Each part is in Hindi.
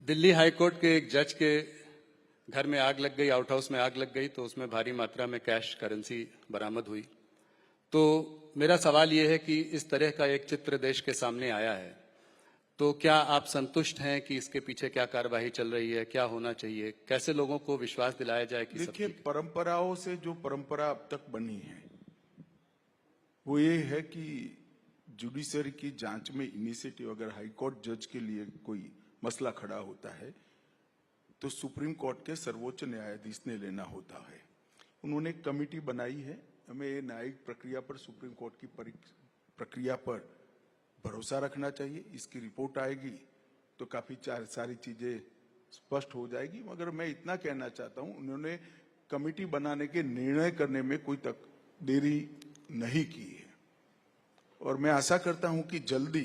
दिल्ली हाई कोर्ट के एक जज के घर में आग लग गई, आउट हाउस में आग लग गई, तो उसमें भारी मात्रा में कैश करेंसी बरामद हुई। तो मेरा सवाल ये है कि इस तरह का एक चित्र देश के सामने आया है, तो क्या आप संतुष्ट हैं कि इसके पीछे क्या कार्यवाही चल रही है, क्या होना चाहिए, कैसे लोगों को विश्वास दिलाया जाए कि सब देखिए, ठीक है? परंपराओं से जो परंपरा अब तक बनी है वो ये है कि जुडिशरी की जांच में इनिशिएटिव अगर हाई कोर्ट जज के लिए कोई मसला खड़ा होता है तो सुप्रीम कोर्ट के सर्वोच्च न्यायाधीश ने लेना होता है। उन्होंने एक कमेटी बनाई है। हमें ये न्यायिक प्रक्रिया पर, सुप्रीम कोर्ट की प्रक्रिया पर भरोसा रखना चाहिए। इसकी रिपोर्ट आएगी तो काफी सारी चीजें स्पष्ट हो जाएगी। मगर मैं इतना कहना चाहता हूं, उन्होंने कमेटी बनाने के निर्णय करने में कोई तक देरी नहीं की है और मैं आशा करता हूं कि जल्दी,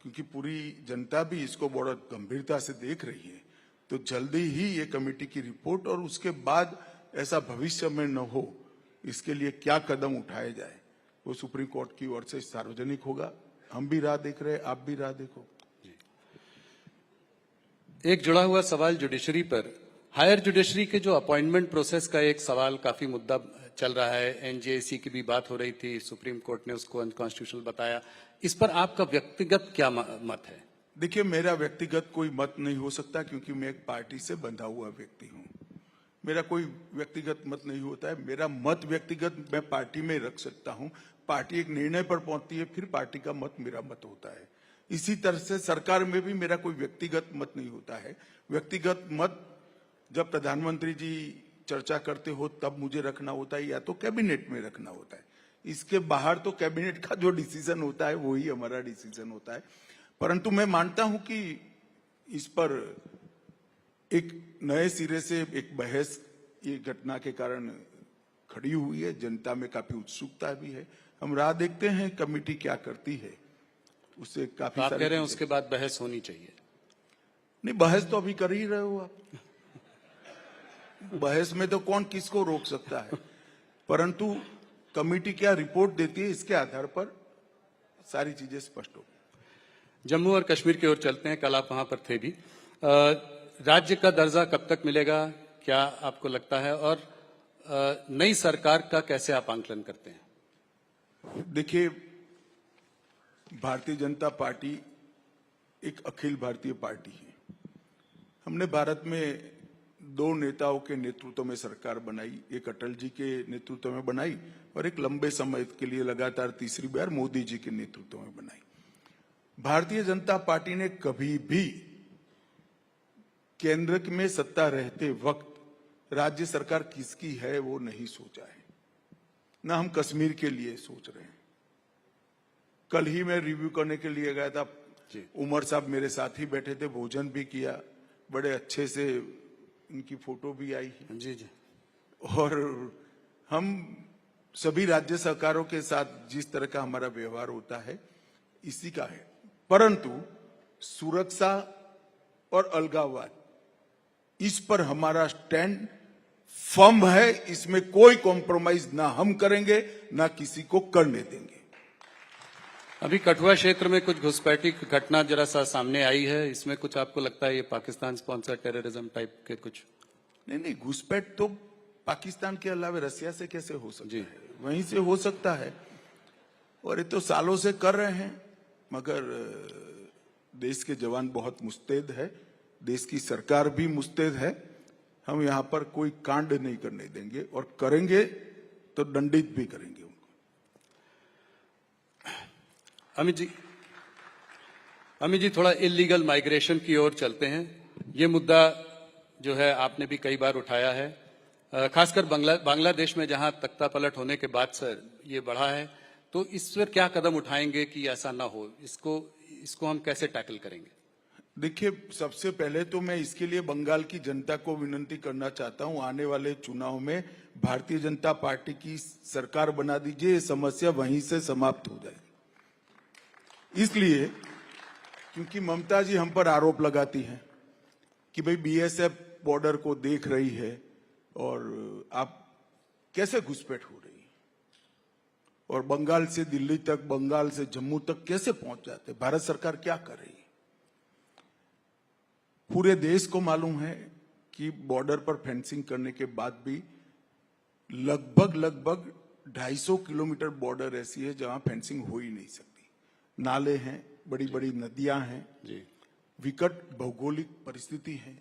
क्योंकि पूरी जनता भी इसको बड़ा गंभीरता से देख रही है, तो जल्दी ही ये कमेटी की रिपोर्ट और उसके बाद ऐसा भविष्य में न हो, इसके लिए क्या कदम उठाए जाए वो सुप्रीम कोर्ट की ओर से सार्वजनिक होगा। हम भी राह देख रहे हैं, आप भी राह देखो। एक जुड़ा हुआ सवाल जुडिशरी पर, हायर जुडिशरी के जो अपॉइंटमेंट प्रोसेस का एक सवाल काफी मुद्दा चल रहा है। एनजेएसी की भी बात हो रही थी, सुप्रीम कोर्ट ने उसको अनकॉन्स्टिट्यूशनल बताया। इस पर आपका व्यक्तिगत क्या मत है? देखिए, मेरा व्यक्तिगत कोई मत नहीं हो सकता क्योंकि मैं एक पार्टी से बंधा हुआ व्यक्ति हूं। मेरा कोई व्यक्तिगत मत नहीं होता है। मेरा मत व्यक्तिगत मैं पार्टी में रख सकता हूं। पार्टी एक निर्णय पर पहुंचती है, फिर पार्टी का मत मेरा मत होता है। इसी तरह से सरकार में भी मेरा कोई व्यक्तिगत मत नहीं होता है। व्यक्तिगत मत जब प्रधानमंत्री जी चर्चा करते हो तब मुझे रखना होता है या तो कैबिनेट में रखना होता है। इसके बाहर तो कैबिनेट का जो डिसीजन होता है वही हमारा डिसीजन होता है। परंतु मैं मानता हूं कि इस पर एक नए सिरे से एक बहस ये घटना के कारण खड़ी हुई है। जनता में काफी उत्सुकता भी है। हम राह देखते हैं कमेटी क्या करती है। उससे काफी तो आप कह रहे हैं उसके बाद बहस होनी चाहिए? नहीं, बहस तो अभी कर ही रहे हो आप। बहस में तो कौन किसको रोक सकता है, परंतु कमेटी क्या रिपोर्ट देती है इसके आधार पर सारी चीजें स्पष्ट हो। जम्मू और कश्मीर की ओर चलते हैं। कल आप वहां पर थे भी। राज्य का दर्जा कब तक मिलेगा, क्या आपको लगता है, और नई सरकार का कैसे आप आंकलन करते हैं? देखिए, भारतीय जनता पार्टी एक अखिल भारतीय पार्टी है। हमने भारत में दो नेताओं के नेतृत्व में सरकार बनाई। एक अटल जी के नेतृत्व में बनाई और एक लंबे समय के लिए लगातार तीसरी बार मोदी जी के नेतृत्व में बनाई। भारतीय जनता पार्टी ने कभी भी केंद्र में सत्ता रहते वक्त राज्य सरकार किसकी है वो नहीं सोचा है। ना हम कश्मीर के लिए सोच रहे हैं। कल ही मैं रिव्यू करने के लिए गया था। उमर साहब मेरे साथ ही बैठे थे, भोजन भी किया, बड़े अच्छे से इनकी फोटो भी आई है। जी जी। और हम सभी राज्य सरकारों के साथ जिस तरह का हमारा व्यवहार होता है इसी का है। परंतु सुरक्षा और अलगाववाद, इस पर हमारा स्टैंड फर्म है। इसमें कोई कॉम्प्रोमाइज ना हम करेंगे ना किसी को करने देंगे। अभी कठुआ क्षेत्र में कुछ घुसपैठी घटना जरा सा सामने आई है, इसमें कुछ आपको लगता है ये पाकिस्तान स्पॉन्सर टेररिज्म टाइप के कुछ? नहीं, घुसपैठ तो पाकिस्तान के अलावा रसिया से कैसे हो सकता है? वहीं से हो सकता है और ये तो सालों से कर रहे हैं। मगर देश के जवान बहुत मुस्तैद है, देश की सरकार भी मुस्तैद है। हम यहाँ पर कोई कांड नहीं करने देंगे और करेंगे तो दंडित भी करेंगे उनको। अमित जी थोड़ा इलीगल माइग्रेशन की ओर चलते हैं। ये मुद्दा जो है आपने भी कई बार उठाया है, खासकर बांग्लादेश में जहां तख्ता पलट होने के बाद सर ये बढ़ा है, तो इस पर क्या कदम उठाएंगे कि ऐसा ना हो? इसको हम कैसे टैकल करेंगे? देखिए, सबसे पहले तो मैं इसके लिए बंगाल की जनता को विनती करना चाहता हूं, आने वाले चुनाव में भारतीय जनता पार्टी की सरकार बना दीजिए, ये समस्या वहीं से समाप्त हो जाएगी। इसलिए क्योंकि ममता जी हम पर आरोप लगाती हैं कि भाई बीएसएफ बॉर्डर को देख रही है और आप कैसे घुसपैठ हो रही है और बंगाल से दिल्ली तक, बंगाल से जम्मू तक कैसे पहुंच जाते, भारत सरकार क्या कर रही है? पूरे देश को मालूम है कि बॉर्डर पर फेंसिंग करने के बाद भी लगभग 250 किलोमीटर बॉर्डर ऐसी है जहां फेंसिंग हो ही नहीं सकती। नाले हैं, बड़ी बड़ी नदियां हैं, जी, विकट भौगोलिक परिस्थिति है,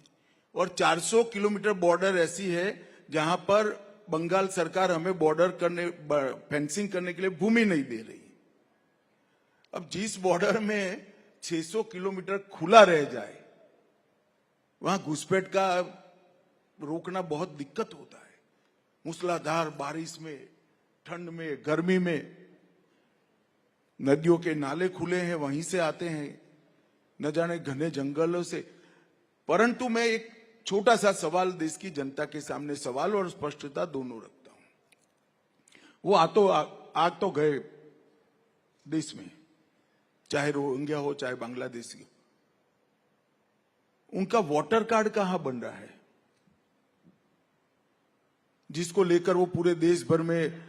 और 400 किलोमीटर बॉर्डर ऐसी है जहां पर बंगाल सरकार हमें फेंसिंग करने के लिए भूमि नहीं दे रही। अब जिस बॉर्डर में 600 किलोमीटर खुला रह जाए, वहां घुसपैठ का रोकना बहुत दिक्कत होता है। मूसलाधार बारिश में, ठंड में, गर्मी में नदियों के नाले खुले हैं, वहीं से आते हैं, न जाने घने जंगलों से। परंतु मैं एक छोटा सा सवाल देश की जनता के सामने, सवाल और स्पष्टता दोनों रखता हूं। वो आग तो गए देश में, चाहे रोहिंग्या हो चाहे बांग्लादेशी, उनका वोटर कार्ड कहां बन रहा है, जिसको लेकर वो पूरे देश भर में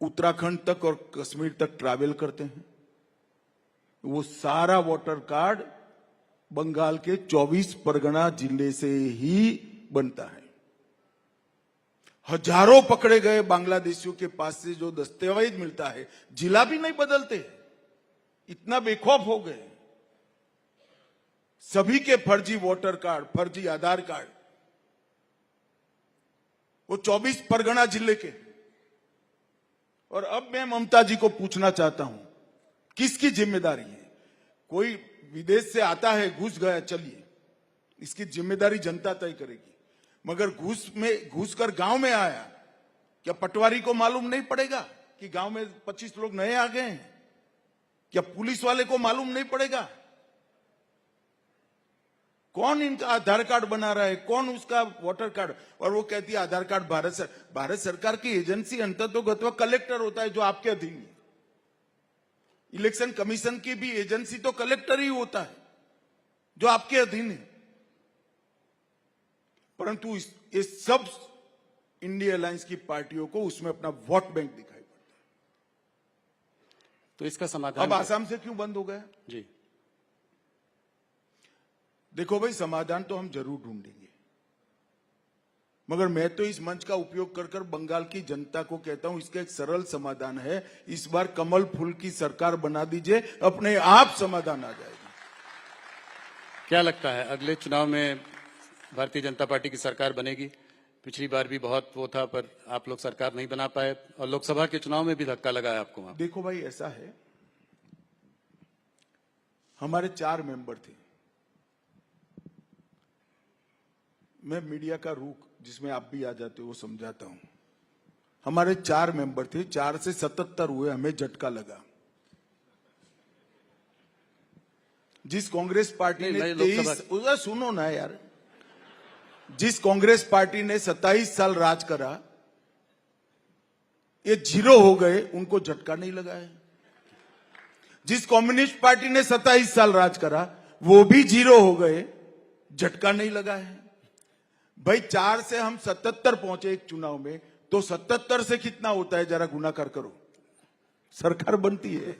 उत्तराखंड तक और कश्मीर तक ट्रैवल करते हैं। वो सारा वोटर कार्ड बंगाल के 24 परगना जिले से ही बनता है। हजारों पकड़े गए बांग्लादेशियों के पास से जो दस्तावेज मिलता है, जिला भी नहीं बदलते, इतना बेखौफ हो गए। सभी के फर्जी वोटर कार्ड, फर्जी आधार कार्ड, वो 24 परगना जिले के। और अब मैं ममता जी को पूछना चाहता हूं, किसकी जिम्मेदारी है? कोई विदेश से आता है, घुस गया, चलिए, इसकी जिम्मेदारी जनता तय करेगी। मगर घुस कर गांव में आया, क्या पटवारी को मालूम नहीं पड़ेगा कि गांव में 25 लोग नए आ गए हैं? क्या पुलिस वाले को मालूम नहीं पड़ेगा? कौन इनका आधार कार्ड बना रहा है, कौन उसका वोटर कार्ड? और वो कहती है आधार कार्ड भारत सरकार की एजेंसी अंततोगत्वा कलेक्टर होता है, जो आपके अधीन है। इलेक्शन कमीशन की भी एजेंसी तो कलेक्टर ही होता है, जो आपके अधीन है। परंतु ये सब इंडिया अलायंस की पार्टियों को उसमें अपना वोट बैंक दिखाई पड़ता है। तो इसका समाधान अब आसाम से क्यों बंद हो गया? जी, देखो भाई, समाधान तो हम जरूर ढूंढेंगे, मगर मैं तो इस मंच का उपयोग कर बंगाल की जनता को कहता हूं, इसका एक सरल समाधान है। इस बार कमल फूल की सरकार बना दीजिए, अपने आप समाधान आ जाएगा। क्या लगता है अगले चुनाव में भारतीय जनता पार्टी की सरकार बनेगी? पिछली बार भी बहुत वो था, पर आप लोग सरकार नहीं बना पाए, और लोकसभा के चुनाव में भी धक्का लगा है आपको वहां। देखो भाई, ऐसा है, हमारे 4 मेंबर थे। मैं मीडिया का रुख, जिसमें आप भी आ जाते हो, वो समझाता हूं। हमारे 4 मेंबर थे, 4 से 77 हुए, हमें झटका लगा। जिस कांग्रेस पार्टी ने 23, सुनो ना यार, जिस कांग्रेस पार्टी ने 27 साल राज करा, ये 0 हो गए, उनको झटका नहीं लगा है। जिस कम्युनिस्ट पार्टी ने 27 साल राज करा, वो भी 0 हो गए, झटका नहीं लगा है। भाई 4 से हम 77 पहुंचे एक चुनाव में, तो 77 से कितना होता है, जरा गुणाकार करो, सरकार बनती है।